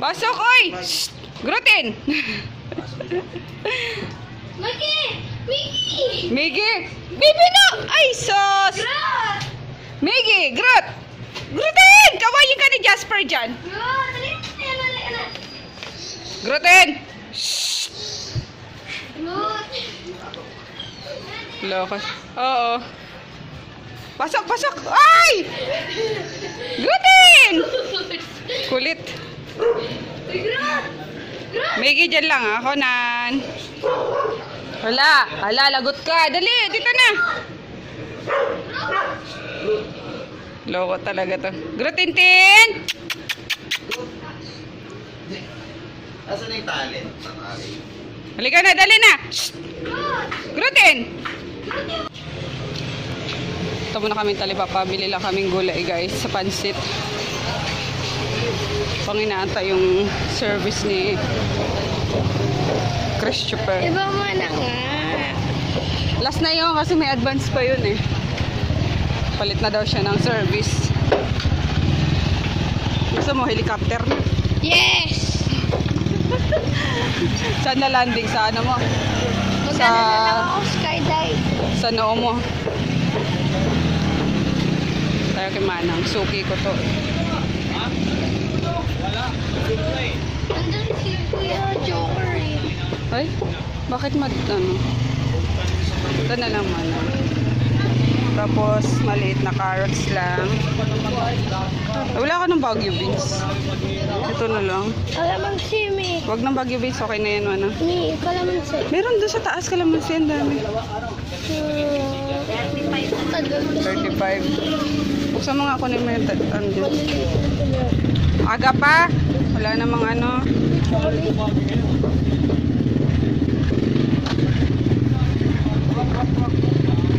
Pasok, oy! Shh! Gluten! Miggy! Bibi no! Ay, sos! Miggy! Grot! Gluten! Kawayin ka ni Jasper dyan! Gluten! Shh! Lokas. Oo. Pasok, pasok! Ay! Gluten! Kulit. Miggy, dyan lang ha. Konan. Hala. Hala, lagot ka. Dali, dito na. Loko talaga to. Grutintin! Asan na yung talent? Halika na, dali na. Gluten! Ito muna kaming talipapa. Bili lang kaming gulay guys sa pansit. Panginaanta yung service ni Christopher. Iba mo na nga. Last na yun kasi may advance pa yun eh. Palit na daw siya ng service. Gusto mo helicopter? Yes! Saan na landing? Sa ano mo? Magkano na lang ako skydive. Sa noo mo. Tayo kay Manang. Suki ko to. Nandun si Kuya Joker eh. Ay, bakit ano? Ito na lang Manang. Tapos maliit na carrots lang. Wala ka ng Baguio beans. Ito na lang. Kalamansi, mi. Wag ng Baguio beans, okay na yan Manang. Mi, kalamansi. Meron doon sa taas kalamansi, ang dami. 35. 35. Buksan mo nga ako na yung aga pa. Wala namang ano.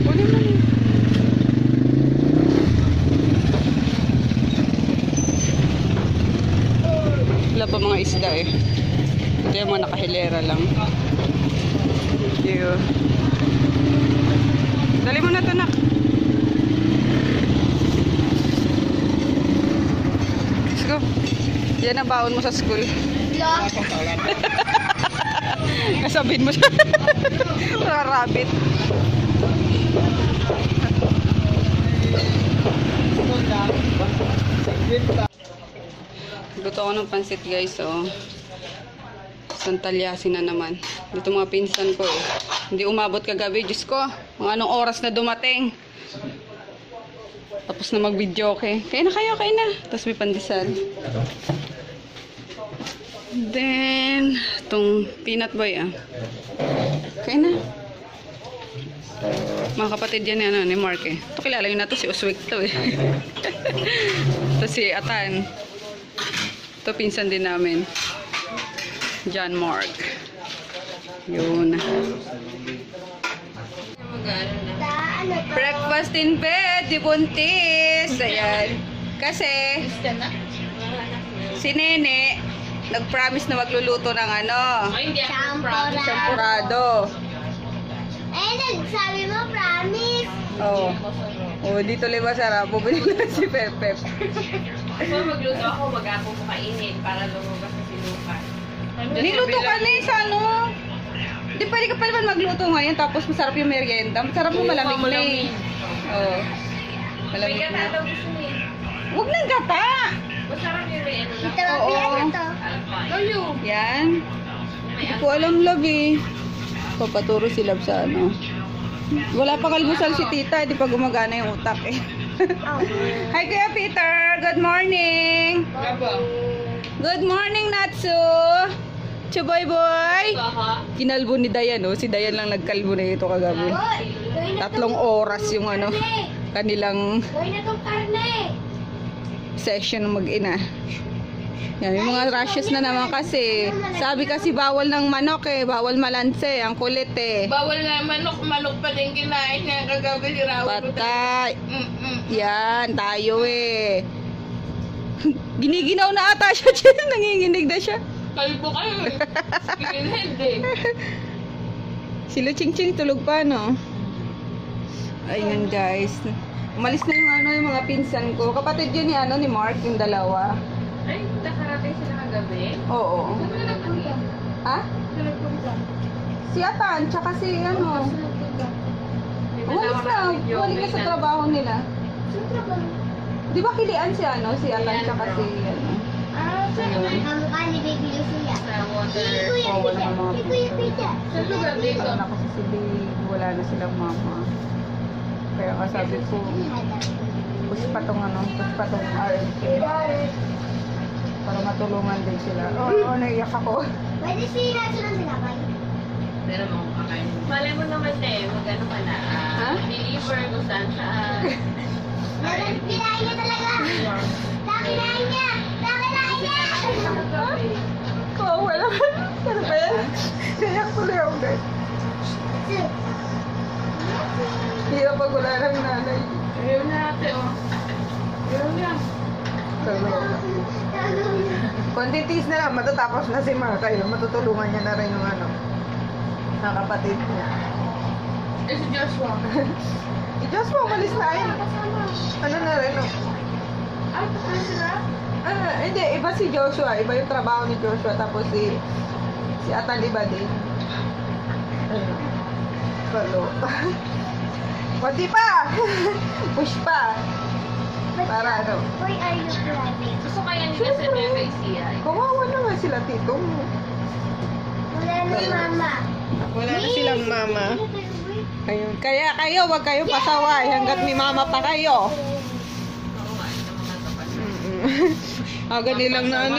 Kunin mo niya. Wala pa mga isda eh. Ito yung mga nakahilera lang. Thank you. Dali mo na ito nak. Let's go. Yan ang baon mo sa school. Kasabihin mo siya. Rarabit. Luto ako ng pansit guys. Oh. Santalyasin na naman. Dito mga pinsan ko eh. Hindi umabot kagabi. Diyos ko. Mga anong oras na dumating. Tapos na mag-video okay. Kaya na kayo, kaya na. Tapos may pandesal. Then, itong peanut boy ah. Kaya na. Mga kapatid yan ano, ni Mark eh. Ito kilala yun na to, si Oswik to eh. Ito si Atan. Ito pinsan din namin. John Mark. Yun. Breakfast in bed, di buntis. Ayan. Kasi, si Nene, nag-promise na magluluto ng ano. Champurado. Eh, nagsabi mo, promise. Oo. Oh, dito lang masarap. Bumili na si Pepep. Kung magluto ako, ako kainin para lumabas na si Lucas. Niluto ka na sa ano. Di pwede ka pa naman magluto ngayon tapos masarap yung merienda. Masarap mo malamig na eh. Oo. Malamig May na. gata daw gusto niya. Huwag nang gata. Masarap yung may ano lang. Ito, yan ito. Toyo. Yan. Hindi ko alam love eh. Papaturo si love sa ano. Wala pa kalbusal si tita. Di pa gumagana yung utak eh. Hi Kuya Peter. Good morning. Good morning Natsu. Chuboy boy. Kinalbo ni Dayan oh. Si Dayan lang nagkalbo na ito kagabi. 3 oras yung ano kanilang Gawin na itong karne. session ng mag-ina. Yan, yung mga rashes na naman kasi. Sabi kasi bawal ng manok eh. Bawal malanse. Ang kulit eh. Bawal na manok. Manok pa din kinain niya kagabi si Raul. Patay. Yan, tayo eh. Giniginaw na ata siya. Nanginginig na siya. Kalbo kayo eh. Skinhead eh. Si Luching-ching tulog pa no. Ayun guys. Umalis na yung mga pinsan ko. Kapatid yun ni Mark, yung dalawa. Ay, nakarating sila kagabi. kagabi? Oo. Saan ka nagpunta? Ha? Saan ka nagpunta? Si Atan, tsaka si ano. Saan nagpunta? Walis na. Wali ka sa trabaho nila. Saan trabaho? Di ba kilian si ano? Si Atan, tsaka si ano. Ah, saan Ayun. naman? Kamukha ni Baby Lucia. Sa water. Si Kuya Oh, wala Peter. ka mga Si Kuya Peter. Sa lugar dito. Parang ako si Big, wala na silang mama. Kaya nga sabi ko, push pa tong RMK. Para matulungan din sila. Oo, naiyak ako. Pwede sila ng sinapay. Pero mo kakain. Malay mo naman te, mag-ano ka na. Ha? Deliver kung saan saan. Kinain niya talaga. Kinain niya. Kinain niya. Oo, wala. Ano ba yan? Naiyak tuloy ako guys. Hirap pag wala ng nanay. Ayun na ate oh. Ayun na. Kontitis na lang, matatapos na si Marta. Yun, matutulungan niya na rin yung ano, mga kapatid niya. Eh si Joshua. Si Joshua, umalis na yun. Ano na rin, no? Ay, pasal sila? Hindi, iba si Joshua. Iba yung trabaho ni Joshua. Tapos si Atan, iba din. Ano? Palo. Konti pa! Push pa! Para ano? Why are you crying? Gusto kaya nila sa Nueva Ecija. Kawawa naman sila, tito. Wala na mama. Wala na silang mama. Ayun. Kaya kayo, wag kayo pasaway hanggat may mama pa kayo. Oo nga, ito mga kapatid. Aga nilang na ano.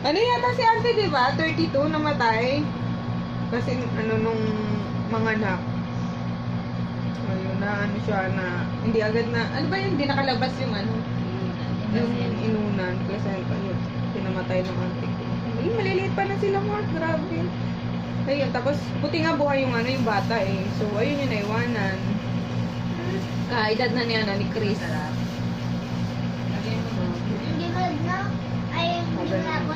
Ano yata si auntie, di ba? 32 namatay. Kasi ano nung mga anak. Ayun na ano siya na hindi agad na ano ba yun? Hindi nakalabas yung ano. Yung inunan. Kasi ayun, pinamatay ng auntie ko. Ay, maliliit pa na sila mga. Grabe. Ayun, tapos puti nga buhay yung ano yung bata eh. So ayun yung naiwanan. Kaedad na niya na ni Chris. Hindi ba na? Ay, hindi ba ako?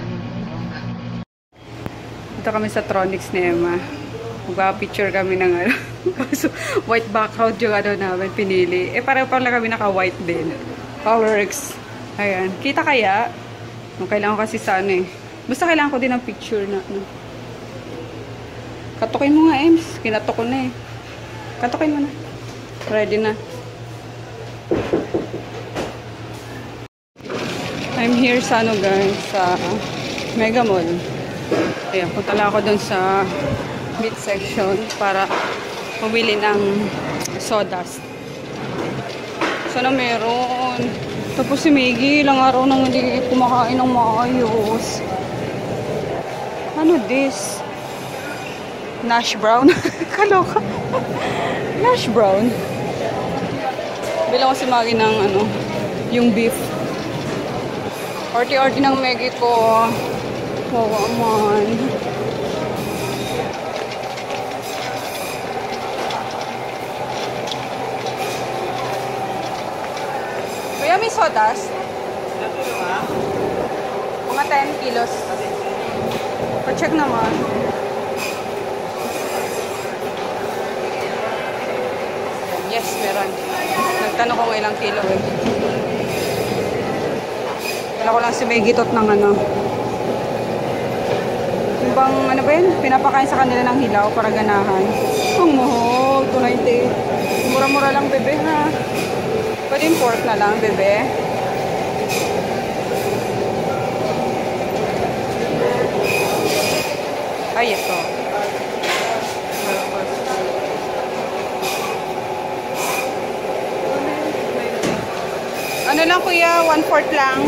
Dito kami sa Tronics ni Emma. Magpa-picture kami ng ano. So, white background yung ano namin pinili. Eh, pareho pala kami naka-white din. Colorx. Ayan. Kita kaya? Kailangan ko kasi sa ano eh. Basta kailangan ko din ng picture na ano. Katukin mo nga, Ems. Kinatok ko na eh. Katukin mo na. Ready na. I'm here sa ano guys, sa Mega Mall. Ayan, punta lang ako dun sa meat section para pumili ng sodas. Sana meron. Tapos si Miggy, ilang araw nang hindi kumakain ng maayos. Ano this? Nash brown? Kaloka. Nash brown. Bilang ko si Maggie ng ano, yung beef. Orti-orti ng Meggy ko. Wawa man. Kuya, may sodas? Mga 10 kilos. Pa-check naman. Yes, meron. Nagtanong ko ilang kilo eh. Wala ko lang si May gitot ng ano. Yung bang, ano ba yun? Pinapakain sa kanila ng hilaw para ganahan. Ang mahal, 290. Mura-mura lang, bebe, ha? Pwede yung pork na lang, bebe. Ay, ito. Ano lang kuya, 1/4 lang.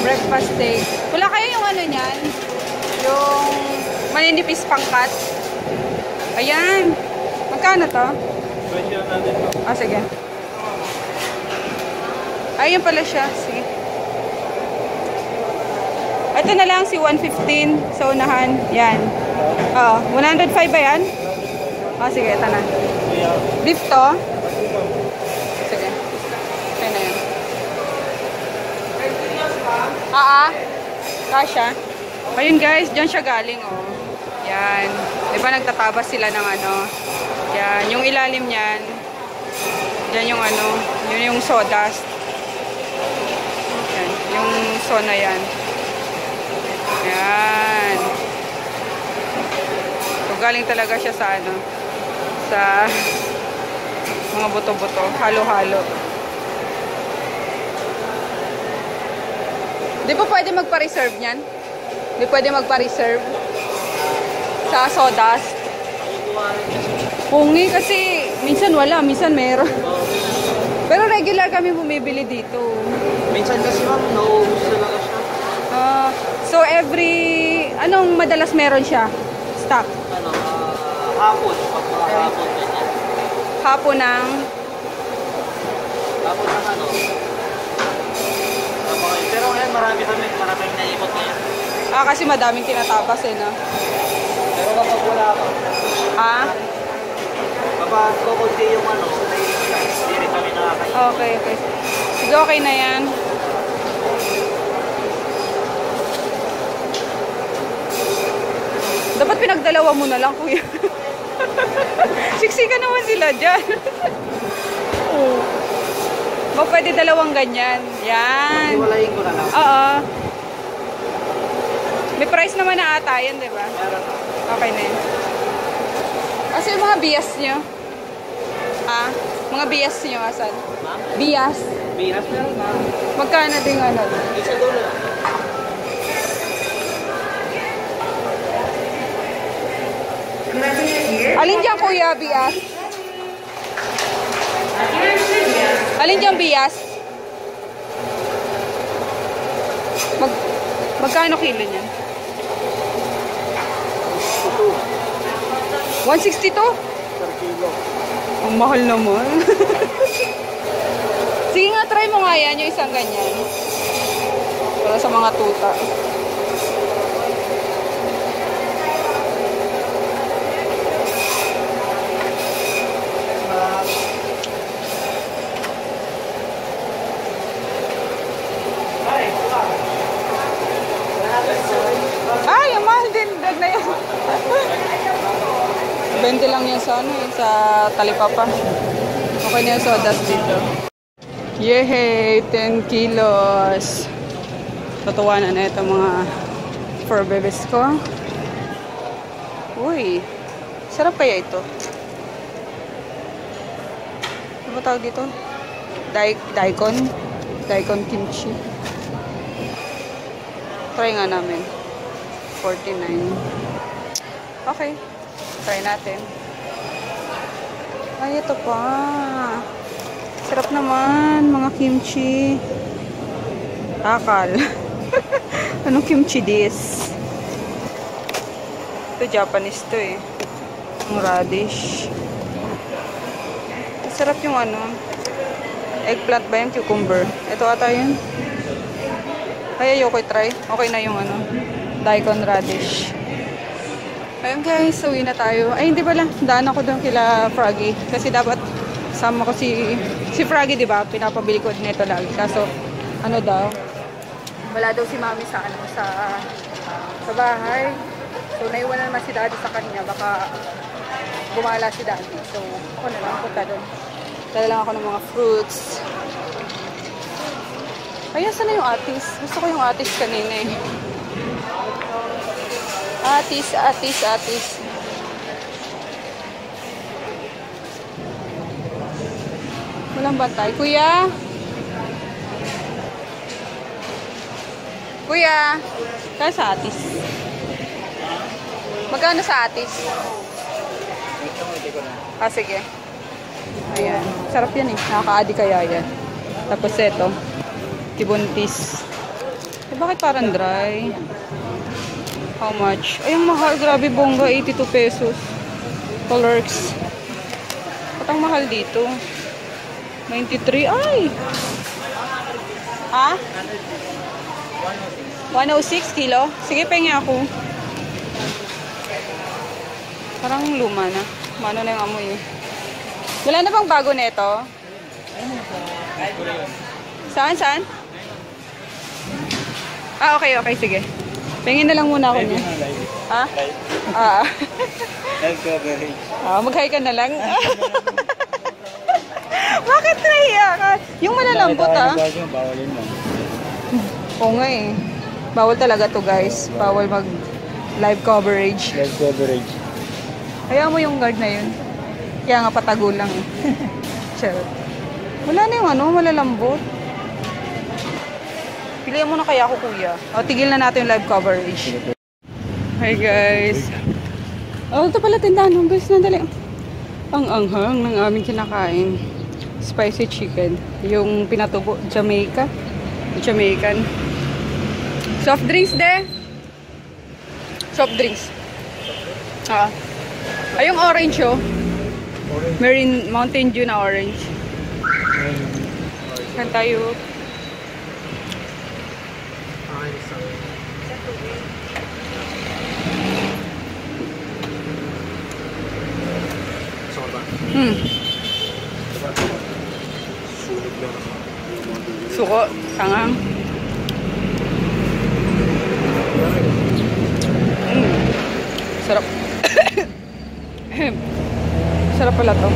Breakfast steak. Wala kayo yung ano niyan? Yung maninipis pangkat. Ayan. Magkano to? Ah, sige. Ayun pala siya. Sige. Ito na lang si 115 sa unahan. Yan. Oh, 105 ba yan? Oh, sige. Ito na. Beef to. Sige. Okay na yan. Kasha. Ayun guys, dyan siya galing oh. Yan. Diba nagtatabas sila ng ano. Yan. Yung ilalim niyan. Dyan yung ano. Yun yung sawdust. Yan. Yung sauna yan. galing talaga siya sa ano, sa mga buto-buto, halo-halo. Di ba pwede magpa-reserve niyan? Di pwede magpa-reserve sa sodas? Pungi kasi minsan wala, minsan meron. Pero regular kami bumibili dito. Minsan kasi ma'am, nauubos talaga siya. So anong madalas meron siya? Stock? Ano, hapon. Hapon ganyan. Hapon ng... Hapon ng ano. Pero ngayon maraming naipot ngayon. kasi madaming tinatapas no? Pero kapag wala ka, kapag kukunti yung ano, hindi rin kami nakakain. Okay. Sige, okay na yan. Dapat pinagdalawa mo na lang, kuya. Siksika naman sila dyan. Oo. Pwede dalawang ganyan. Yan. Iwalayin ko na lang. Oo. May price naman na ata yan, di ba? Meron. Okay na yun. Kasi yung mga bias nyo. Mga bias nyo, asan? Bias. Binas meron na. Magkano din ano? Isa dulo. Alin dyan, kuya, bias? Alin dyan, bias? Magkano kilo niyan? 162? Per kilo. Ang mahal naman. Sige nga, try mo nga yan, yung isang ganyan. Para sa mga tuta. Ay, ang mahal din. Dag na yun. 20 lang yan sa ano sa talipapa. Okay na yung sodas dito. Yehey! 10 kilos. Tatawanan na ito mga fur babies ko. Uy! Sarap kaya ito. Ano ba tawag dito? Daikon? Daikon kimchi. Try nga namin. 49. Okay. Try natin. Ay, ito pa. Sarap naman, mga kimchi. Takal. Anong kimchi this? Ito, Japanese to eh. Ang radish. Sarap yung ano. Eggplant ba yung cucumber? Ito ata yun. Kaya ayoko try. Okay na yung ano. Daikon radish. Ayun guys, uwi na tayo. Ay, hindi pala. Daan ako doon kila Froggy. Kasi dapat sama ko si Froggy, di ba? Pinapabili ko nito lagi. Kaso, ano daw? Wala daw si Mami sa bahay. So, naiwanan naman si Daddy sa kanya. Baka gumala si Daddy. So, ako na lang punta doon. Dala lang ako ng mga fruits. Ay, saan na yung atis? Gusto ko yung atis kanina eh. Atis. Walang bantay. Kuya? Kaya sa atis? Magkano sa atis? Sige. Ayan. Sarap yan eh. Nakaka-adi kaya yan. Tapos ito. Tibuntis. Bakit parang dry? How much? Ay, ang mahal. Grabe, bongga. 82 pesos. Colorx. Ba't ang mahal dito? 93. Ay! 106 kilo? Sige, pengi ako. Parang luma na. Mano na yung amoy eh. Wala na bang bago nito? Saan? Okay. Sige. Pengin na lang muna ako niya. Mag-hi ka na lang. Bakit nahiya ka? Yung malalambot Bawalin mo. Oo nga eh. Bawal talaga to guys. Bawal mag live coverage. Kaya mo yung guard na yun. Kaya nga patago lang eh. Charot. Wala na yung ano, malalambot. Pilihan mo na kaya ako, kuya. O, tigil na natin yung live coverage. Hi guys. Oh, ito pala tindahan. Guys, nandali. Ang anghang ng aming kinakain. Spicy chicken. Yung pinatubo. Jamaican. Soft drinks de. Soft drinks. Ay, yung orange oh. Marine Mountain Dew na orange. Saan tayo? Suko, sangang. Sarap. Sarap pala to.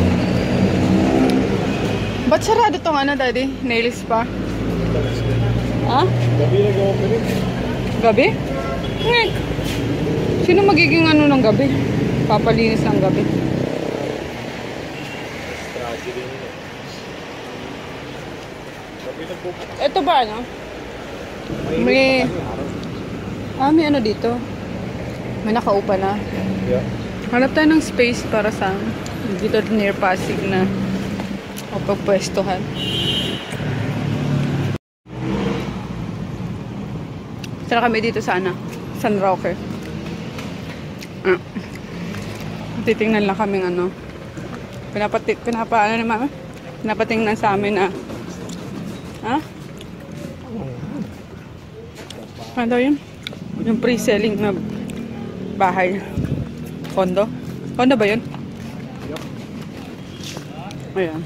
Ba't sarado tong ano, daddy? Nail spa? Ha? Gabi nag-opening. Gabi? Ngek. Sino magiging ano ng gabi? Papalinis ng gabi. Tragedy nila. Gabi nagpupunta. Ito ba ano? May ano dito? May nakaupa na. Yeah. Hanap tayo ng space para sa dito near Pasig na o pagpwestuhan. Tara kami dito sana. San Roque. Titingnan lang kaming ano. Pinapatingnan sa amin na ha? Ano daw yun? Yung pre-selling na bahay. Kondo? Kondo ba yun? Ayan.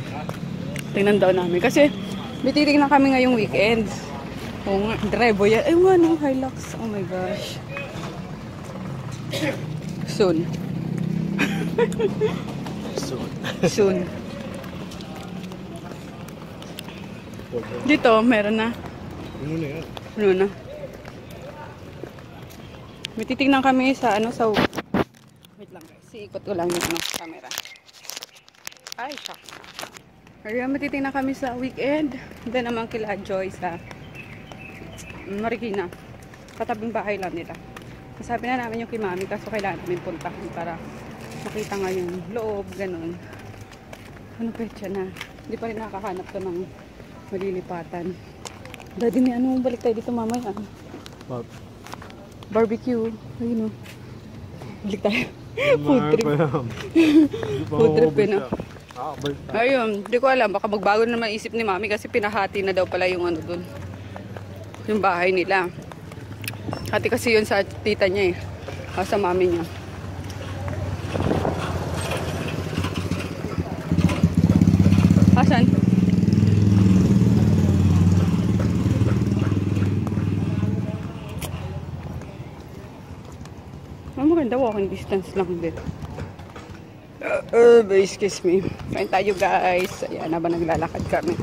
Tingnan daw namin. Kasi, bititignan kami ngayong weekend. Oo nga, drive yan. Ay, nga no, Hilux. Oh my gosh. Soon. Soon. Dito, meron na. Ano na yan? Ano na? May titignan kami sa ano sa wait lang guys. Iikot ko lang yung ano, camera. Ay, shock. Kaya matitignan kami sa weekend. Then naman kila Joy sa Marikina. Katabing bahay lang nila. Sabi na namin yung kay Mami kaso kailangan namin puntahan para makita nga yung loob, ganun. Ano petsa na? Hindi pa rin nakakahanap to ng malilipatan. Daddy, may ano, balik tayo dito mamaya. Barbecue. Ayun o. Balik tayo. Food trip. Food trip yun o. Ayun, hindi ko alam. Baka magbago na naman isip ni Mami kasi pinahati na daw pala yung ano dun. Yung bahay nila. Hati kasi yun sa tita niya eh. O sa Mami niya. Asan? Maganda walking distance lang dito. Excuse me. Kain tayo guys. Ayan, habang naglalakad kami.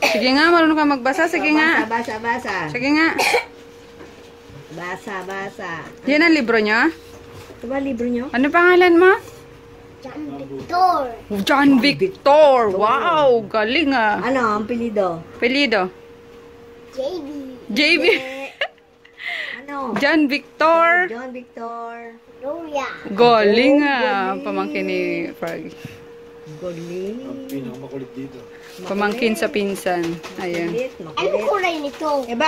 Sige nga, marunong ka magbasa. Sige nga. Basa. Sige nga. Basa. Yan ang libro niya? Ito ba libro nyo? Ano pangalan mo? John Victor. John Victor. Wow, galing ah. Ano ang pilido? Pelido. JB. JB. Ano? John Victor. John Victor. Gloria. Galing ah. Pamangkin ni Frog. Galing. Pinakamakulit dito. Pamangkin sa pinsan. Ayan. Makulit. Anong kulay nito? Eh,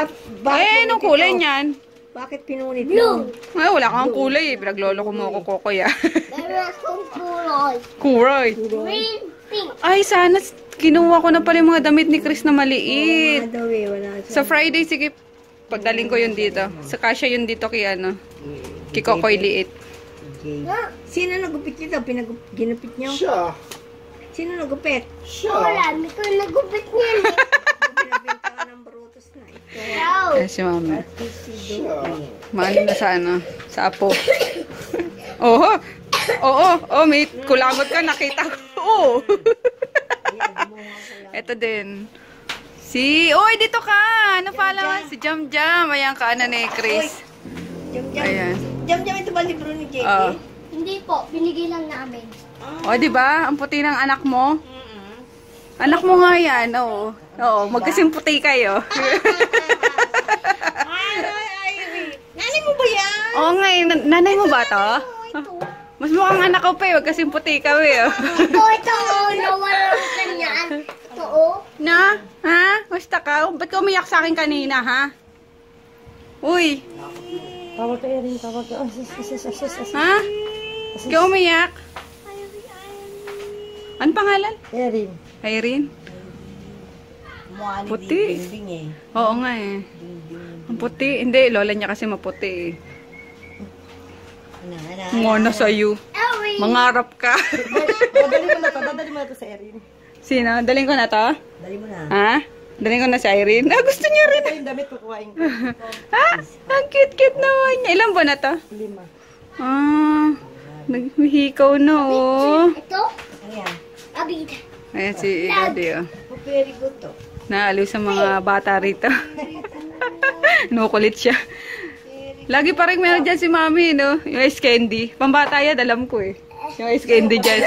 anong kulay niyan? Bakit pinunit Blue. Ay, wala kang kulay eh. Pinaglolo ko mo ako kokoy ah. Meron akong kulay. Kulay. Green, pink. Ay, sana kinuha ko na pala yung mga damit ni Chris na maliit. Wala daw eh. Wala Sa Friday, sige, pagdaling ko yun dito. Sa kasya yun dito kay ano, kay Kokoy liit. Okay. Sino nagupit nito? Ginupit nyo? Siya! Sino nagupit? Wala, may ko nagupit niyan eh. Pinabenta ka ng brutos na ito. Wow. Eh, si mama. Siya! Mahal na sa ano, sa apo. Oo, may kulamot ka, nakita ko. Oo. Ito din. Oy, dito ka! Ano pala? Si Jam Jam. Ayan ka na ni Chris. Jam. Ayan. Jam, ito ba libro ni JJ? Hindi po, binigay lang namin. O, di ba? Ang puti ng anak mo. Anak mo nga yan, oo. Oo, magkasing puti kayo. Nanay mo ba yan? Oo nga, nanay mo ba to? Ito. Mas mukhang anak ko pa eh, magkasing puti ka eh. Ito, nawala ang kanyan. Ito, oh. Na? Ha? Basta ka? Ba't ka umiyak sa akin kanina, ha? Uy, Tawag ka rin, tawag ka. ha? Ba't ka umiyak? Ano pangalan? Erin. Irene? Mukha ni Puti. Bingbing eh. Oo nga eh. Ang puti. Hindi, lola niya kasi maputi eh. Ngono sa'yo. Ellie. Mangarap ka. Dadali mo na to sa Erin. Sino? Daling ko na to? Dali mo na. Ha? Daling ko na si Irene? Ah, gusto niya rin. Ito yung damit kukuhain ko. Ha? Ang cute-cute naman niya. Ilan ba na to? 5. Ah, naghihikaw na oh. Ito, Ano yan? abid. Ayan si Daddy oh. Very good to. Naaliw sa mga bata rito. Nukulit siya. Lagi pa rin meron dyan si Mami, no? Yung ice candy. Pambata yan, alam ko eh. Yung ice candy dyan.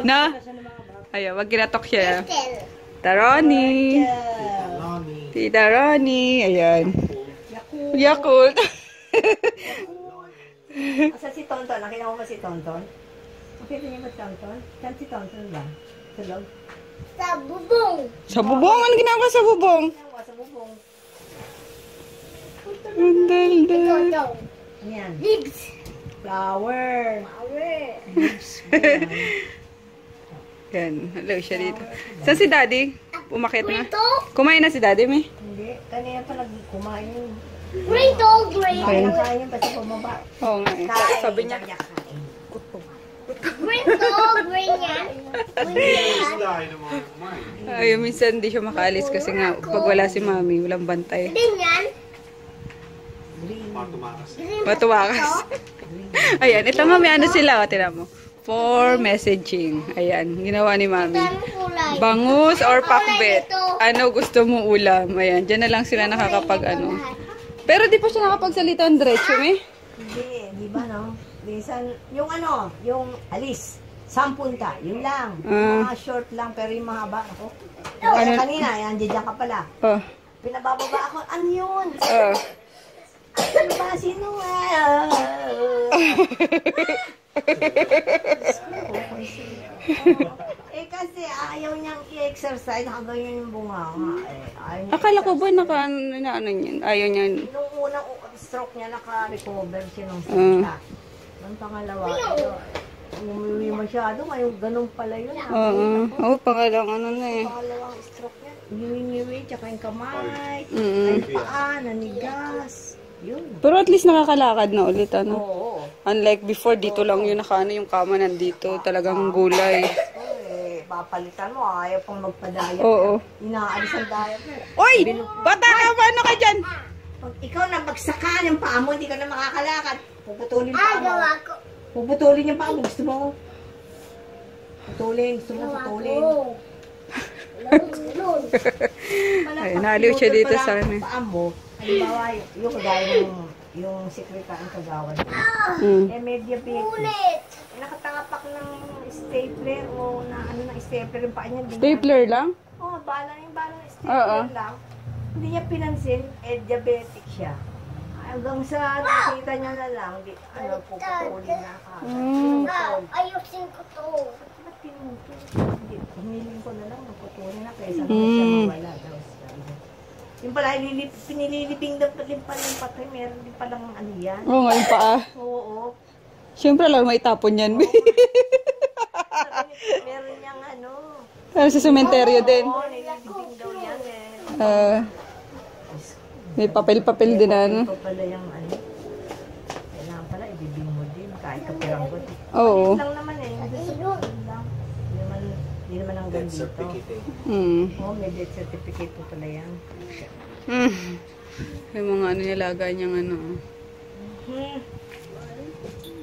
No? Ayaw, wag kinatok siya. Tel. Tita Ronnie. Tita Ronnie. Ayan. Yakult. Asa si Tonton? Nakita mo ba si Tonton? Nakita niyo ba si Tonton? Saan si Tonton ba? Sa loob? Sa bubong. Sa bubong? Ano ginagawa sa bubong? Ano sa bubong? Ang daldal. Ito. Ano yan? Leaves. Flower. Power. Yan. Hello siya dito. Saan si Daddy? Umakit na. Ito. Kumain na si Daddy, may? Hindi. Kanina pa nagkumain. Ito, green. Kaya kain pa sa bumaba. Oo nga eh. Sabi niya. Kain. Green to, green yan. Green yan. Ay, minsan hindi siya makaalis kasi nga pag wala si Mami, walang bantay. Green yan. Green. Green Matuwakas. Ayan, ito nga may ano sila, o, tinan mo. For messaging. Ayan, ginawa ni Mami. Daming kulay. Bangus or pakbet? Ano gusto mo ulam? Ayan, dyan na lang sila nakakapag ano. Pero di pa siya nakapagsalita ang diretso, eh. Hindi. Di ba no? Minsan, yung ano, yung alis. 10 punta. Yun lang. Yung mga short lang, pero yung mahaba. Ako. Kaya kanina, yan, dyan ka pala. Oh. Pinabababa ako, ano yun? Oh. Ano ba? Sino? Kasi ayaw niyang i-exercise hanggang yun yung bunga. Ayaw niya Akala ko ba naka ano niyan? Ayaw niyan. Nung unang stroke niya, naka-recover siya nung stroke. Nung pangalawa, ito, umuwi masyado. Ngayon, ganun pala yun. Oo. Pangalang ano na eh. Pangalawang stroke niya, ngiwi-ngiwi, tsaka yung kamay, Mm. yung paa, nanigas. Yun. Pero at least nakakalakad na ulit ano. Oo. Unlike before, dito lang yun nakaano yung kama nandito. Talagang gulay. Papalitan mo, ayaw pang magpa-diet. Oo. Inaalis ang diet mo. Oy! Bata ka! Paano ka dyan? Pag ikaw na bagsakan yung paa mo, hindi ka na makakalakad. Puputulin yung Ah, paa mo. gawa ko. Puputulin yung paa mo. Gusto mo? Putulin. Gusto mo putulin. Lulun. Ayun, naliw siya dito sa ano. Paa mo. Halimbawa, yung kagaya yung sekretary ang kagawan. Mm. May diabetes. Ulit. Nakatangapak ng stapler o na ano ng stapler yung paa niya. Stapler lang? Oo, balang stapler Oo. lang. Hindi niya pinansin, diabetic siya. Hanggang sa nakita niya na lang, puputulin na ka. Ayusin ko to. Ba't pinutol? Hindi, hiniling ko na lang, puputulin na kaysa naman siya mawala. Yung pala, pinililibing daw din pala yung patay, meron din palang ano yan. Oo nga, yung paa. Oo. Siyempre lang may tapon yan. Meron niyang ano. Pero sa sementeryo din. Oo, nililibing daw yan eh. May papel-papel din ano. Ito pala yung ano. Kailangan pala, ibibing mo din. Kahit kapiranggot. Oo. Lang naman eh. Yung lang. Hindi naman ang ganda dito. Mm. Oo, may death certificate po pala yan. Mm. Yung mga ano nilaga niyang ano.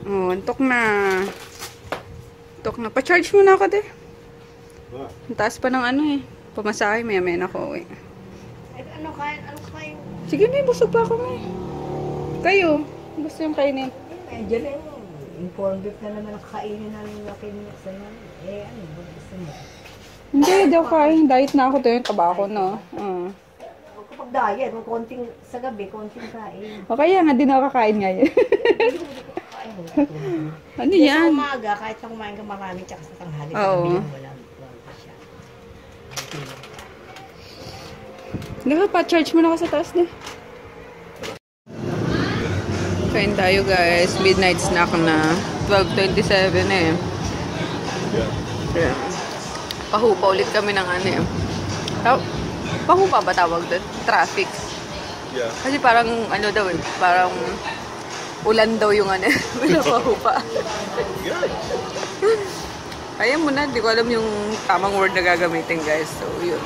Oh, antok na. Antok na. Pa-charge mo na ako de. Ang taas pa ng ano eh. Pamasahe, maya-maya na ako eh. Ano kain? Ano kain? Sige na, busog pa ako na. Kayo, gusto yung kainin. Medyo rin. Yung corn beef na naman nakakainin namin na kinuksan namin. Ano ba gusto mo? Hindi ako kain. Diet na ako. Ito yung tabako, no? Kapag diet, konting sa gabi, konting kain. O kaya nga, di na ako kakain ngayon. Ano yan? Sa umaga, kahit na kumain ka marami, tsaka sa tanghali, Oo. wala siya. Pa-charge mo na ako sa taas na. Kain tayo guys. Midnight snack na. 12:27 eh. Yeah. Pahupa ulit kami ng ano eh. Pahupa ba tawag doon? Traffic. Yeah. Kasi parang ano daw eh. Parang ulan daw yung ano. Wala pahupa. Ayan mo na. Di ko alam yung tamang word na gagamitin guys. So yun.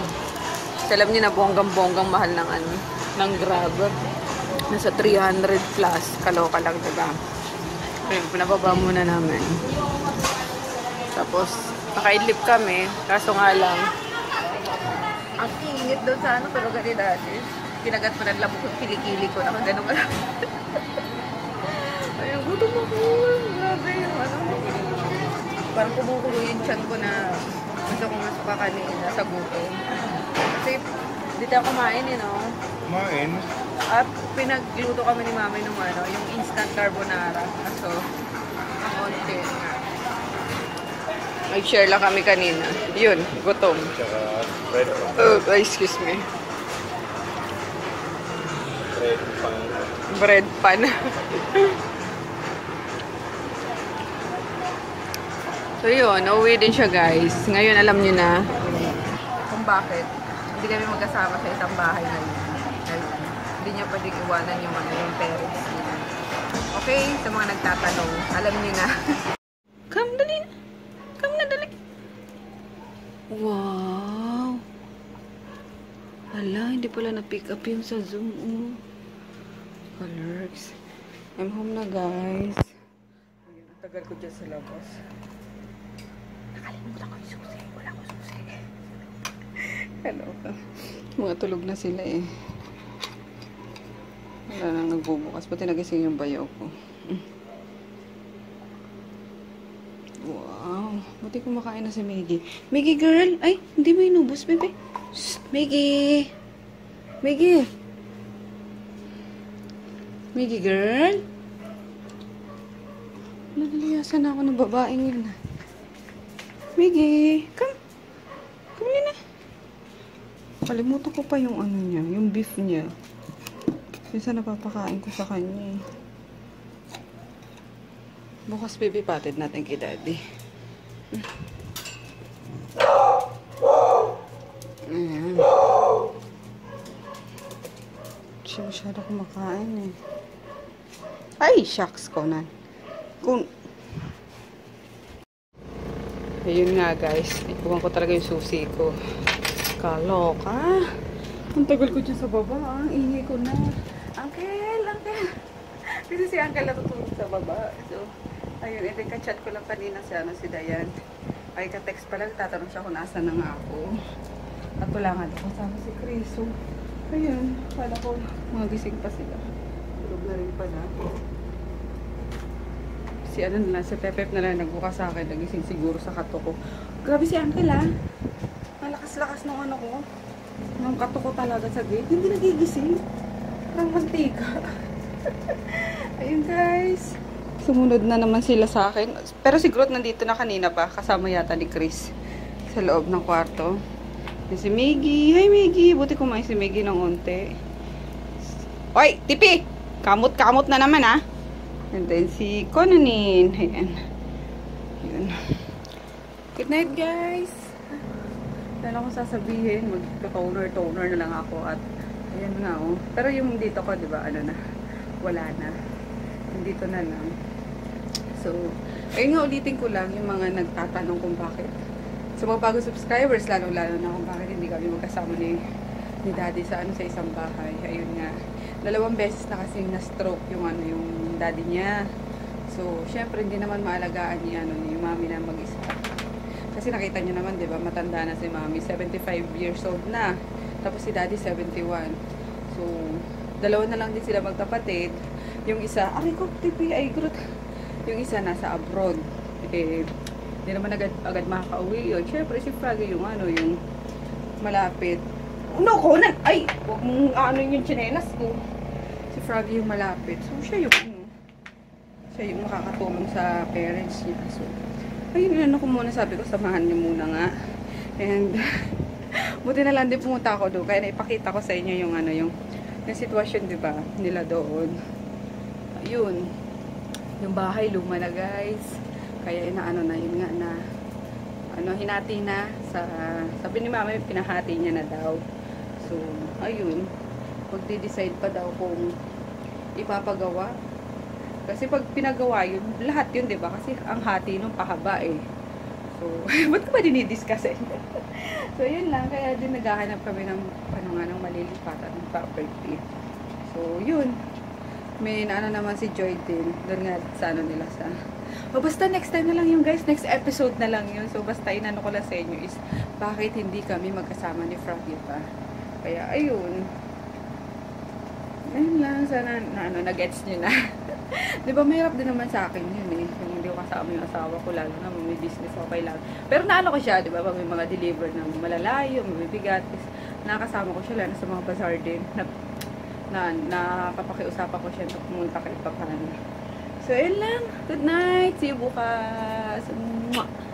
Alam niyo na bonggang-bonggang mahal ng ano, ng Grab. Nasa 300 plus. Kaloka lang, diba? Ayun, pinababa muna namin. Tapos, nakaidlip kami. Kaso nga lang, ang init doon sa ano, pero ganun dati. Kinagat mo ng labok yung kilikili ko. Nakaganon ka lang. Ayun, gutom ako. Grabe yung ano. Parang kumukulo yung chan ko na gusto kong masuka kanina sa gutom. Kasi dito ako kumain no? Kumain? At pinagluto kami ni mami nung ano, yung instant carbonara. So, ang onti nga. Nag-share lang kami kanina. Yun, gutom. Tsaka bread pan. Oh, excuse me. Bread pan. Bread pan. So yun, uuwi din siya guys. Ngayon alam niyo na kung bakit hindi kami magkasama sa isang bahay ngayon. Dahil hindi niya pwedeng iwanan yung ano, yung parents niya. Okay, sa mga nagtatanong, alam niyo na. Come, dali na. Come na, dali. Wow. Hala, hindi pala na-pick up yung sa Zoom. Oh. Colors. I'm home na guys. Ayun, ang tagal ko dyan sa labas. Nakalimutan ko yung susi. Wala ko susi. Hello. Mga tulog na sila eh. Wala nang nagbubukas. Pati nagising yung bayaw ko. Wow. Buti kumakain na si Maggie. Maggie girl! Ay, hindi mo inubos, bebe. Shh, Maggie! Maggie! Maggie girl! Nadaliyasan ako ng babaeng yun. Maggie! Come! Come na. Kalimutan ko pa yung ano niya, yung beef niya. Minsan napapakain ko sa kanya eh. Bukas baby patid natin kay daddy. Ayan. Siya masyado kumakain eh. Ay, shucks ko na. Ayun nga guys. Ikuhan ko talaga yung susi ko. Kaloka. Ang tagal ko dyan sa baba. Ang ingay ko na. Uncle, uncle. Kasi si uncle natutulog sa baba. So, ayun. Ito yung ka-chat ko lang kanina si Dayan. Ay, ka-text pa lang. Tatanong siya kung nasa na nga ako. At wala nga daw kasama si Chris. So, ayun. Kala ko mga gising pa sila. Tulog na rin pala. Si ano na lang, si Pepep na lang nagbukas sa akin. Nagising siguro sa kato ko. Grabe si uncle ah. Ang lakas-lakas ng ano ko. Nung kato ko talaga sa gate. Hindi nagigising. Parang mantika. Ayun guys. Sumunod na naman sila sa akin. Pero si Groot nandito na kanina pa. Kasama yata ni Chris. Sa loob ng kwarto. Yung si Maggie. Hi Maggie. Buti kumain si Maggie ng onte. Oy! Tipi! Kamot-kamot na naman ah. And then si Conanin. Ayan. Yun. Good night guys. Wala akong sasabihin. Mag-toner na lang ako. At ayan nga oh. Pero yung dito ko, diba, ano na. Wala na. Dito na lang. So, ayun nga ulitin ko lang yung mga nagtatanong kung bakit. Sa mga bagong subscribers, lalo-lalo na kung bakit hindi kami magkasama ni daddy sa isang bahay. Ayun nga. 2 beses na kasi na-stroke yung yung daddy niya. So, syempre hindi naman maalagaan ni mami na mag-isa. Kasi nakita niyo naman, 'di ba, matanda na si mami, 75 years old na. Tapos si daddy 71. So, 2 na lang din sila magkapatid. Yung isa, aray ko, tipi, ay Groot. Yung isa nasa abroad. Eh, hindi naman agad makaka-uwi yun. Siyempre, si Froggy yung ano, yung malapit. No, Conan! Ay! Huwag mong ano yung tsinelas ko. Si Froggy yung malapit. So, siya yung ano. Siya yung makakatulong sa parents niya. So, ayun, ano ko muna, sabi ko, samahan niyo muna nga. And, buti na lang din pumunta ako doon. Kaya naipakita ko sa inyo yung ano, yung sitwasyon, di ba, nila doon. Ayun. Yung bahay, luma na, guys. Kaya inaano na, yun nga na, ano, hinati na sa, sabi ni mama, pinahati niya na daw. So, ayun. Magde-decide pa daw kung ipapagawa. Kasi pag pinagawa yun, lahat yun, di ba? Kasi ang hati nung pahaba eh. So, ba't ko ba dinidiscuss eh? So, yun lang. Kaya din naghahanap kami ng, ano nga, ng malilipatan ng property. So, yun. May ano naman si Joy din. Doon nga sa ano nila sa... O, basta next time na lang yun, guys. Next episode na lang yun. So, basta inano ko lang sa inyo is bakit hindi kami magkasama ni Froggy pa. Kaya, ayun. Ayun lang. Sana, na, ano, nag-gets nyo na. Diba, mahirap din naman sa akin yun eh. Kung hindi ko kasama yung asawa ko, lalo na may business ako kailangan. Pero naano ko siya, diba, pag may mga deliver ng malalayo, mabibigat, nakakasama ko siya, lalo sa mga bazaar din. Nakapakiusapan ko siya na pumunta kay Papana. So, ayun lang. Good night. See you bukas. Mwah!